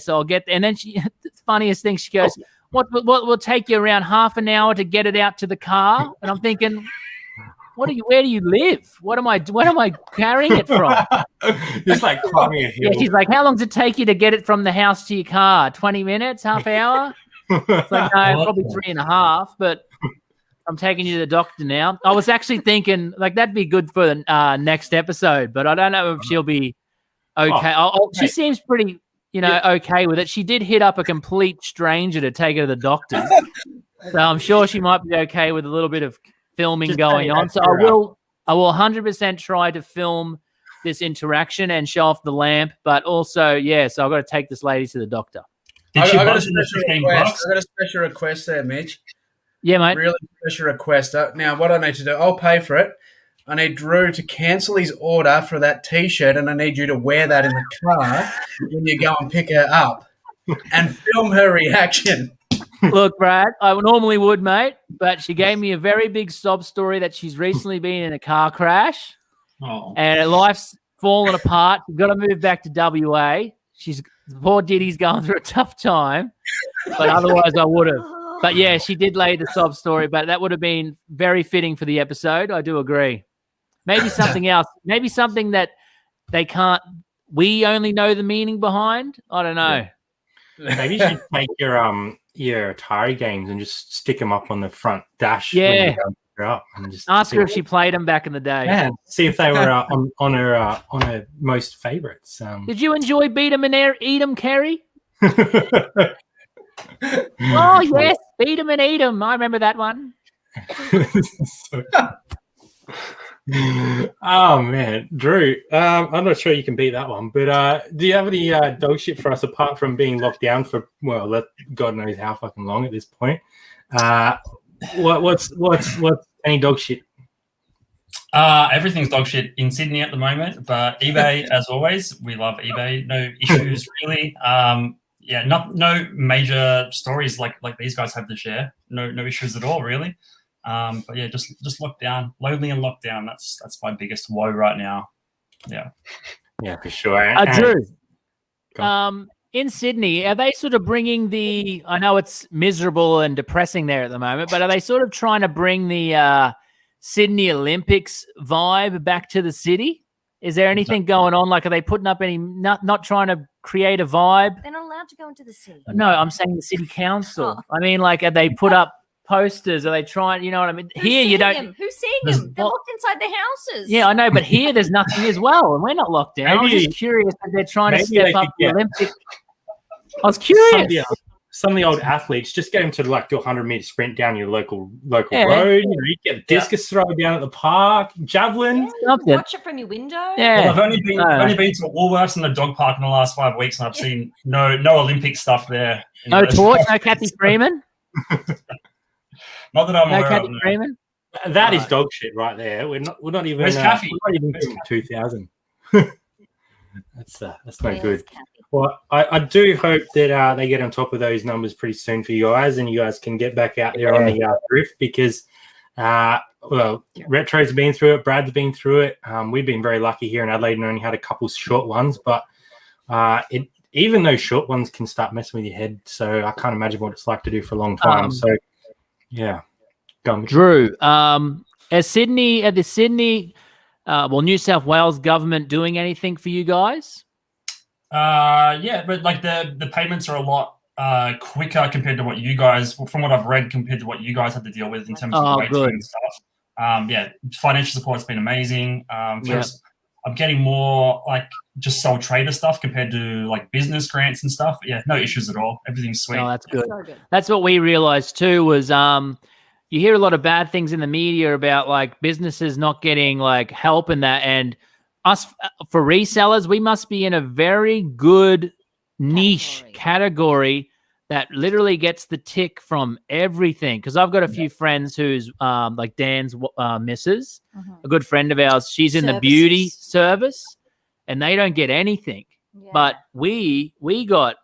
so I'll get there. And then the funniest thing, she goes, what will take you around half an hour to get it out to the car? And I'm thinking, where do you live? What am I carrying it from? Just like climbing a hill. Yeah, she's like, how long does it take you to get it from the house to your car? 20 minutes, half hour? It's like, no, probably 3.5, but I'm taking you to the doctor now. I was actually thinking, like, that'd be good for the next episode, but I don't know if she'll be okay. She seems pretty, okay with it. She did hit up a complete stranger to take her to the doctor. So I'm sure she might be okay with a little bit of filming going on. So I will 100% try to film this interaction and show off the lamp, but also, so I've got to take this lady to the doctor. I got a special request there, Mitch. Yeah, mate. Really special request. Now, what I need to do, I'll pay for it. I need Drew to cancel his order for that T-shirt, and I need you to wear that in the car when you go and pick her up and film her reaction. Look, Brad, I normally would, mate, but she gave me a very big sob story that she's recently been in a car crash and her life's fallen apart. She's got to move back to WA. Poor Diddy's going through a tough time, but otherwise I would have. But yeah, she did lay the sob story, but that would have been very fitting for the episode. I do agree. Maybe something else. Maybe something that we only know the meaning behind. I don't know. Maybe you should take your Atari games and just stick them up on the front dash. Yeah. When you go and pick her up and just ask her if she played them back in the day. Yeah, see if they were on her most favorites. Did you enjoy Beat 'em and Eat 'em, Kerry? Oh yes, Beat 'em and Eat 'em. I remember that one. Oh man, Drew, I'm not sure you can beat that one, but do you have any dog shit for us apart from being locked down for God knows how fucking long at this point? What's any dog shit? Everything's dog shit in Sydney at the moment, but eBay, as always, we love eBay. No issues really. No major stories like these guys have to share. No issues at all really. But yeah, just locked down, lonely and locked down. That's my biggest woe right now. Yeah, for sure. Drew, in Sydney, are they sort of bringing the? I know it's miserable and depressing there at the moment, but are they sort of trying to bring the Sydney Olympics vibe back to the city? Is there anything going on? Like, are they putting up any? Not trying to create a vibe? They're not allowed to go into the city. No, I'm saying the city council. I mean, like, are they put up posters? Are they trying? You know what I mean? Here, you don't. Who's seeing them? They're locked inside their houses. Yeah, I know, but here there's nothing as well, and we're not locked down. I was just curious if they're trying to step up the Olympic. I was curious. Some of the old athletes just get them to like do a 100-meter sprint down your local road. You know, you get a discus throw down at the park, javelin. Watch it from your window. Yeah. Well, I've only been to Woolworths and the dog park in the last 5 weeks, and I've seen no Olympic stuff there. No torch, no Kathy Freeman. Not that I'm no aware Kathy of. Freeman. That is dog shit right there. We're not even. Where's Kathy? We're not even 2000. That's no good. Well, I do hope that they get on top of those numbers pretty soon for you guys, and you guys can get back out there on the thrift because, Retro's been through it, Brad's been through it. We've been very lucky here in Adelaide and only had a couple short ones, but even those short ones can start messing with your head. So I can't imagine what it's like to do for a long time. So, yeah. Drew, is the Sydney, New South Wales government doing anything for you guys? Yeah, but like the payments are a lot quicker compared to what you guys, from what I've read, compared to what you guys had to deal with in terms of waiting and stuff. Financial support's been amazing. I'm getting more like just sole trader stuff compared to like business grants and stuff. Yeah, no issues at all. Everything's sweet. Oh, that's good. That's what we realized too was you hear a lot of bad things in the media about like businesses not getting like help in that, and us for resellers, we must be in a very good niche category that literally gets the tick from everything. Because I've got a few friends who's like Dan's missus, a good friend of ours. She's in the beauty service, and they don't get anything. Yeah. But we got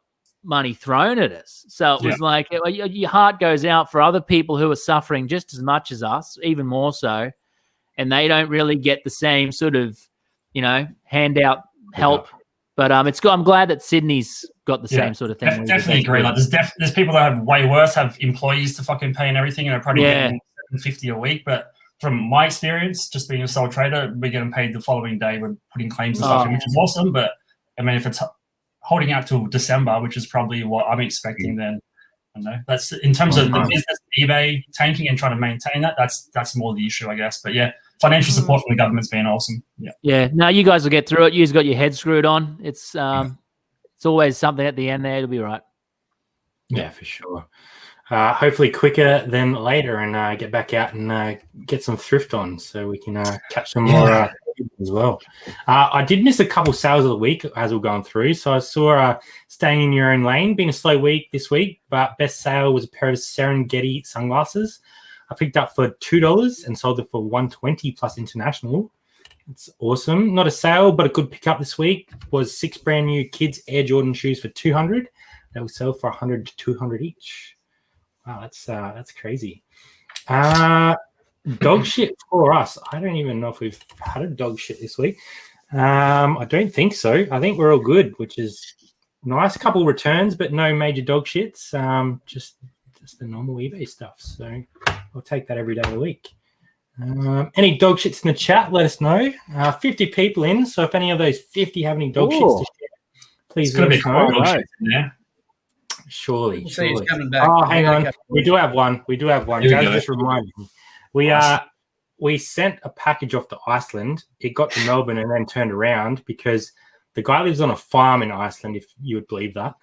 money thrown at us. So it was like your heart goes out for other people who are suffering just as much as us, even more so, and they don't really get the same sort of handout help. But I'm glad that Sydney's got the same sort of thing. Definitely agree. Like there's people that have way worse, have employees to fucking pay and everything, and are probably getting $750 a week. But from my experience, just being a sole trader, we're getting paid the following day. We're putting claims and stuff in, which is awesome. But I mean, if it's holding out till December, which is probably what I'm expecting, then I don't know. That's in terms of the business, eBay tanking and trying to maintain that. That's more the issue, I guess. But yeah. Financial support from the government's been awesome. Yeah. No, you guys will get through it. You've got your head screwed on. It's always something at the end there. It'll be right. Yeah, for sure. Hopefully quicker than later, and get back out and get some thrift on, so we can catch some more as well. I did miss a couple sales of the week as we're going through. So I saw Staying in Your Own Lane, been a slow week this week, but best sale was a pair of Serengeti sunglasses. I picked up for $2 and sold it for $120 plus international. It's awesome. Not a sale, but a good pickup this week was 6 brand new kids Air Jordan shoes for $200. They will sell for $100 to $200 each. Wow, that's crazy. Dog shit for us. I don't even know if we've had a dog shit this week. I don't think so. I think we're all good, which is nice. Couple returns, but no major dog shits. Just the normal eBay stuff. So I'll take that every day of the week. Any dog shits in the chat, let us know. 50 people in, so if any of those 50 have any dog shits to share, please let us know. Surely. He's coming back. Oh, hang on. We do have one. Jazz just reminded me. We sent a package off to Iceland. It got to Melbourne and then turned around because the guy lives on a farm in Iceland, if you would believe that.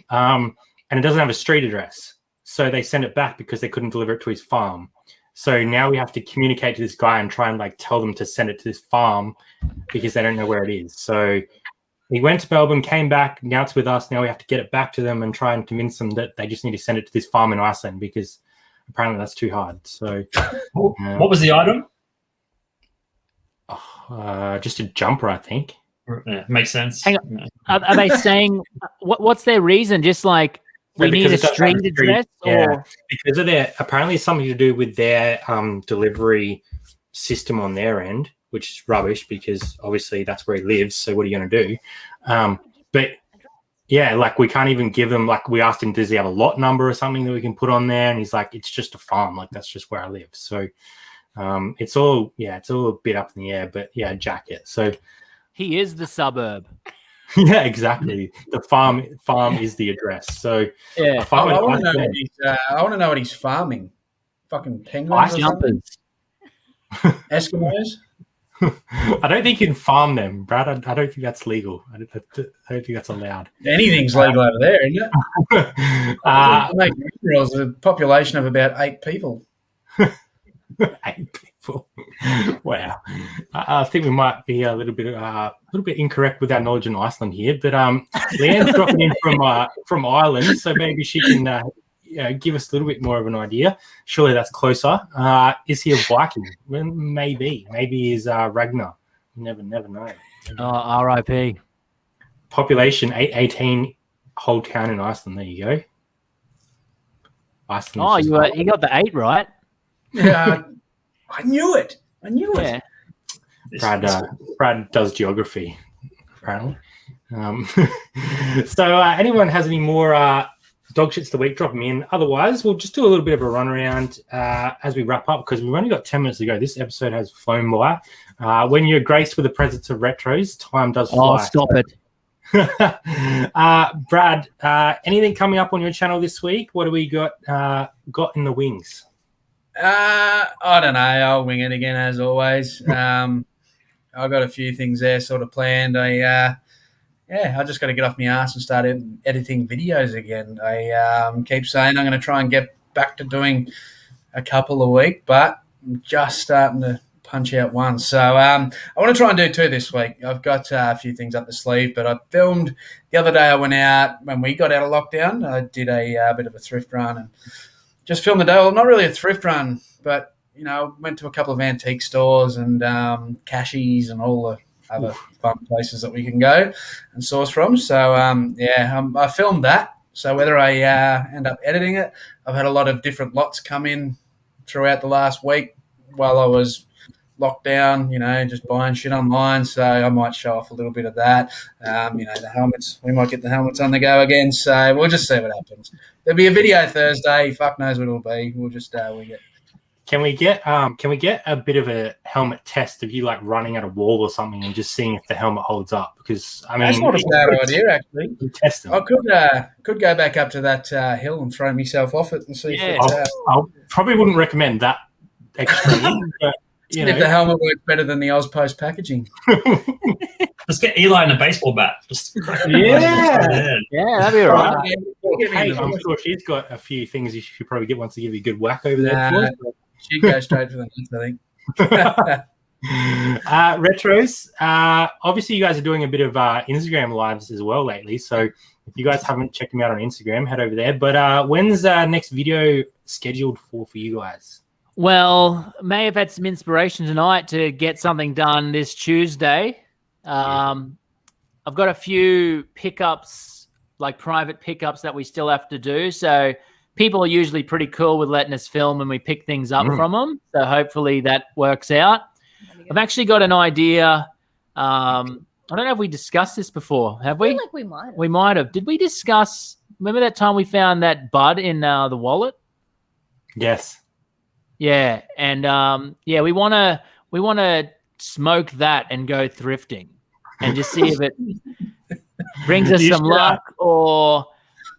And it doesn't have a street address. So they sent it back because they couldn't deliver it to his farm. So now we have to communicate to this guy and try and like tell them to send it to this farm because they don't know where it is. So he went to Melbourne, came back. Now it's with us. Now we have to get it back to them and try and convince them that they just need to send it to this farm in Iceland because apparently that's too hard. So what was the item? Just a jumper, I think. Yeah, makes sense. Hang on. Are they saying what's their reason? Just like we need a street address, or because of their apparently something to do with their delivery system on their end, which is rubbish because obviously that's where he lives. So what are you going to do? But Yeah, like we can't even give him, like we asked him, does he have a lot number or something that we can put on there? And he's like, it's just a farm. Like that's just where I live. So it's all a bit up in the air, but yeah, jacket. So he is the suburb. yeah, exactly. The farm is the address. So yeah, I want to know what he's farming. Fucking penguins, ice jumpers, Eskimos. I don't think you can farm them, Brad. I don't think that's legal. I don't think that's allowed. Anything's legal over there, isn't it? Make minerals, a population of about 8 people. 8 people. Wow. I think we might be a little bit incorrect with our knowledge in Iceland here, but Leanne's dropping in from Ireland, so maybe she can give us a little bit more of an idea. Surely that's closer. Is he a Viking? Well, maybe he's Ragnar. You never know. R.I.P. Population 818, whole town in Iceland. There you go. Iceland. You got the 8 right. Yeah, I knew it. Yeah. Brad does geography, apparently. So anyone has any more dog shits of the week, drop them in. Otherwise, we'll just do a little bit of a run around as we wrap up, because we've only got 10 minutes to go. This episode has flown by. When you're graced with the presence of retros, time does fly. Oh, stop it. Brad, anything coming up on your channel this week? What do we got in the wings? I don't know. I'll wing it again as always. I've got a few things there sort of planned. I just got to get off my ass and start editing videos again. I keep saying I'm going to try and get back to doing a couple a week, but I'm just starting to punch out one. So I want to try and do 2 this week. I've got a few things up the sleeve, but I filmed the other day. I went out when we got out of lockdown. I did a bit of a thrift run and just filmed the day. Well, not really a thrift run, but, went to a couple of antique stores and cashies and all the other fun places that we can go and source from. So, I filmed that. So whether I end up editing it, I've had a lot of different lots come in throughout the last week while I was locked down, just buying shit online. So I might show off a little bit of that. The helmets, we might get the helmets on the go again. So we'll just see what happens. There'll be a video Thursday. Fuck knows what it'll be. We'll just wing it. Can we get a bit of a helmet test of you like running at a wall or something and just seeing if the helmet holds up? Because that's not a bad idea, actually. Test them. I could go back up to that hill and throw myself off it and see if it's. I probably wouldn't recommend that extreme, but if the helmet works better than the Ozpost packaging. Just get Eli in a baseball bat. That'd be all right. Hey, I'm sure she's got a few things you should probably get once to give you a good whack over there. She'd go straight for the nuts, I think. Retros, obviously you guys are doing a bit of Instagram lives as well lately, so if you guys haven't checked them out on Instagram, head over there. But when's next video scheduled for you guys? Well, may have had some inspiration tonight to get something done this Tuesday. I've got a few pickups, like private pickups that we still have to do. So people are usually pretty cool with letting us film when we pick things up from them. So hopefully that works out. I've actually got an idea. I don't know if we discussed this before. Have we? I feel like we might have. We might have. Did we discuss, remember that time we found that bud in the wallet? Yes. Yeah. And we want to smoke that and go thrifting and just see if it brings us some luck or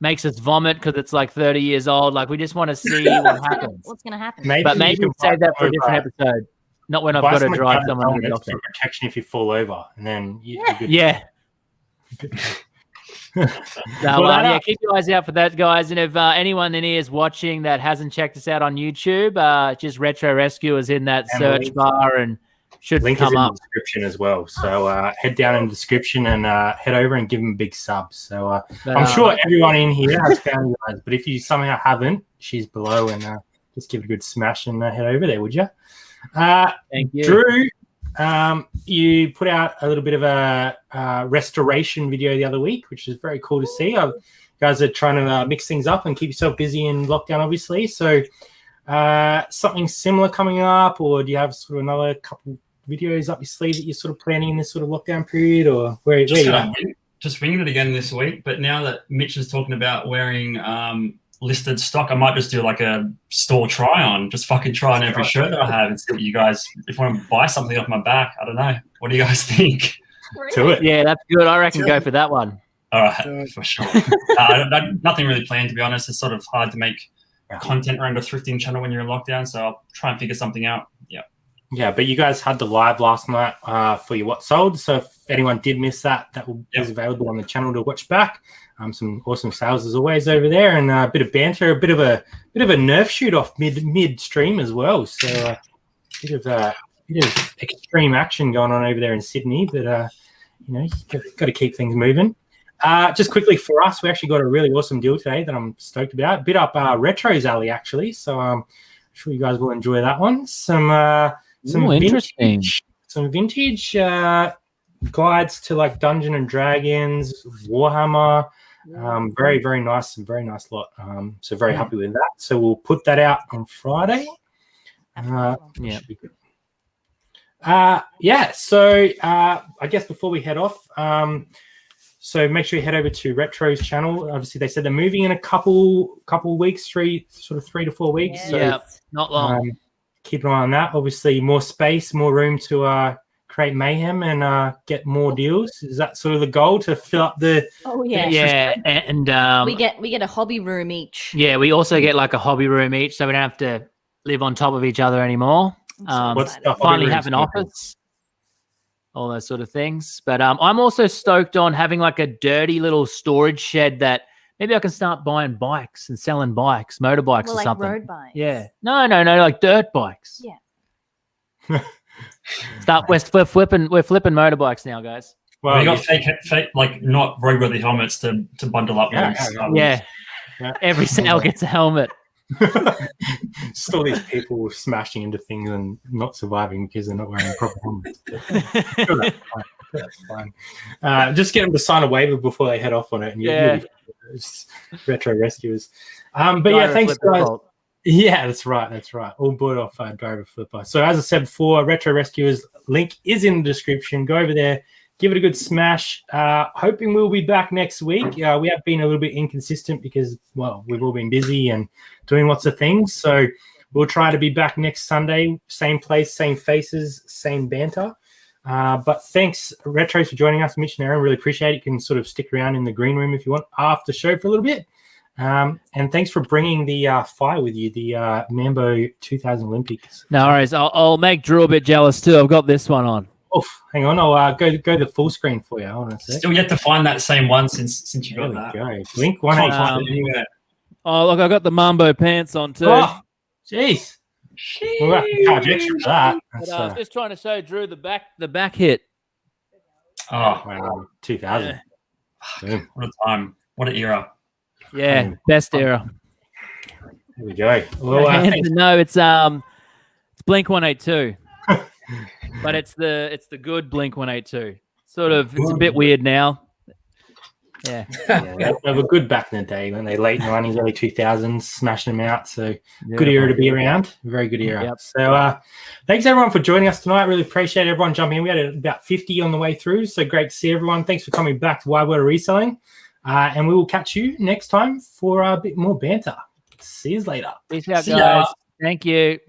makes us vomit because it's like 30 years old. Like, we just want to see what happens. What's going to happen? Maybe we'll save that for a different episode. Not when I've got to drive someone to the doctor. For protection if you fall over, and then yeah. Keep your eyes out for that, guys. And if anyone in here is watching that hasn't checked us out on YouTube, just Retro Rescue is in that search bar and should link come is in up. the description as well. So head down in the description and head over and give them a big sub. So I'm sure everyone in here has found you guys, but if you somehow haven't, she's below, and just give it a good smash and head over there, would you? Thank you, Drew. You put out a little bit of a restoration video the other week, which is very cool to see. You guys are trying to mix things up and keep yourself busy in lockdown, obviously. So something similar coming up, or do you have sort of another couple videos up your sleeve that you're sort of planning in this sort of lockdown period, or where are you at? just winging it again this week. But now that Mitch is talking about wearing listed stock, I might just do like a store try on, just fucking try on every shirt that I have and see what you guys, if I want to buy something off my back. I don't know. What do you guys think? To it. Yeah, that's good. I reckon go for that one. All right, for sure. Nothing really planned, to be honest. It's sort of hard to make content around a thrifting channel when you're in lockdown, so I'll try and figure something out. Yeah. Yeah, but you guys had the live last night for your what sold. So if anyone did miss that, is available on the channel to watch back. Some awesome sales as always over there, and a bit of banter, a bit of a Nerf shoot off mid stream as well. So a bit of extreme action going on over there in Sydney. But you've got to keep things moving. Just quickly for us, we actually got a really awesome deal today that I'm stoked about. Bit up Retro's alley actually, so I'm sure you guys will enjoy that one. Some interesting. Some vintage guides to like Dungeons and Dragons, Warhammer. Very, very nice and very nice lot. So very happy with that. So we'll put that out on Friday. Should be good. So I guess before we head off, so make sure you head over to Retro's channel. Obviously, they said they're moving in a couple weeks, 3 to 4 weeks. Yeah. So, Yeah, not long. keep an eye on that. Obviously, more space, more room to create mayhem and get more deals. Is that sort of the goal, to fill up the? Oh yeah. Yeah, and we get a hobby room each. yeah, we also get like a hobby room each, so we don't have to live on top of each other anymore. What's the hobby Finally room have an space? office, all those sort of things. But I'm also stoked on having like a dirty little storage shed that maybe I can start buying bikes and selling bikes, motorbikes Well, or like something. road bikes. Yeah. No, like dirt bikes. Yeah. We're flipping motorbikes now, guys. Well, We got fake, like not roadworthy helmets to bundle up Yeah, with. yeah, Yeah. Every sale gets a helmet. just all these people smashing into things and not surviving because they're not wearing proper helmets. That's fine. Just get them to sign a waiver before they head off on it, and you'll be Retro Rescuers. But yeah, thanks guys. Yeah, that's right. All bought off Driver Flipper. So as I said before, Retro Rescuers link is in the description. Go over there, give it a good smash. Hoping we'll be back next week. We have been a little bit inconsistent because, well, we've all been busy and doing lots of things. So we'll try to be back next Sunday. Same place, same faces, same banter. But thanks, Retros, for joining us. Mitch and Aaron, really appreciate it. You can sort of stick around in the green room if you want after show for a little bit. And thanks for bringing the fire with you, the Mambo 2000 Olympics. No worries. I'll make Drew a bit jealous too. I've got this one on. Oof, hang on, I'll go the full screen for you. Hold on a sec. Still yet to find that same one since you There got we that. go. Blink 185. Oh, look, I got the Mambo pants on too. Oh, jeez. We'll have to charge extra for that. But, I was just trying to show Drew the back hit. Oh, Wow, 2000. Boom. what a time. What an era. Yeah, best era. There we go. Well, thanks. No, it's Blink 182, but it's the good Blink 182. Sort of, it's a bit weird now. Yeah. They were good back in the day when they late 90s, early 2000s, smashing them out. So good era to be around. Very good era. Yep. So thanks everyone for joining us tonight. Really appreciate everyone jumping in. We had about 50 on the way through. So great to see everyone. Thanks for coming back to Wide World of Reselling. And we will catch you next time for a bit more banter. See you later. Peace out, See ya. guys. Thank you.